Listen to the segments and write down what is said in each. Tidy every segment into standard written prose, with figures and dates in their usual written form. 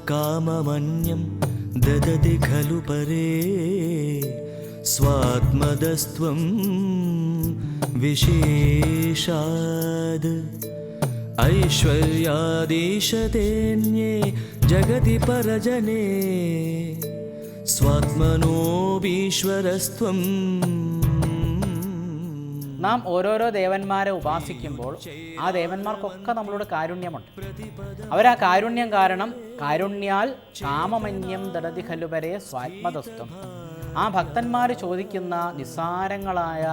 काममन्यं ददति खलु परे स्वात्मदस्त्वं विशेषाद् ऐश्वर्यादीशतेऽन्ये जगति परजने स्वात्मनोऽपीश्वरस्त्वं. നാം ഓരോരോ ദേവന്മാരെ ഉപാസിക്കുമ്പോൾ ആ ദേവന്മാർക്കൊക്കെ നമ്മളോട് കാരുണ്യമുണ്ട്. അവരാ കാരുണ്യം കാരണം കാരുണ്യാൽ കാമമന്യം ദദതി ഖലുപരേ സ്വാത്മതസ്ത്വം. ആ ഭക്തന്മാർ ചോദിക്കുന്ന നിസ്സാരങ്ങളായ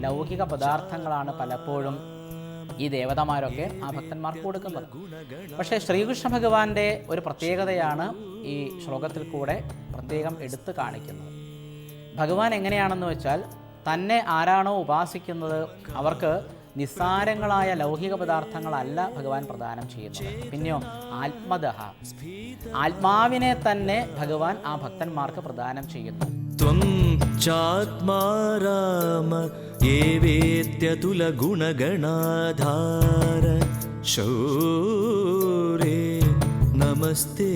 ലൗകിക പദാർത്ഥങ്ങളാണ് പലപ്പോഴും ഈ ദേവതമാരൊക്കെ ആ ഭക്തന്മാർക്ക് കൊടുക്കുന്നത്. പക്ഷേ ശ്രീകൃഷ്ണ ഭഗവാന്റെ ഒരു പ്രത്യേകതയാണ് ഈ ശ്ലോകത്തിൽ കൂടെ പ്രത്യേകം എടുത്തു കാണിക്കുന്നത്. ഭഗവാൻ എങ്ങനെയാണെന്ന് വെച്ചാൽ തന്നെ ആരാണോ ഉപാസിക്കുന്നത് അവർക്ക് നിസ്സാരങ്ങളായ ലൗകിക പദാർത്ഥങ്ങളല്ല ഭഗവാൻ പ്രദാനം ചെയ്യുന്നത്. പിന്നെയോ ആത്മദഹ, ആത്മാവിനെ തന്നെ ഭഗവാൻ ആ ഭക്തന്മാർക്ക് പ്രദാനം ചെയ്യുന്നു. ത്വം ചാത്മാ രാമ ഏവേത്യതുല ഗുണഗണാധാര ശൗരേ നമസ്തേ.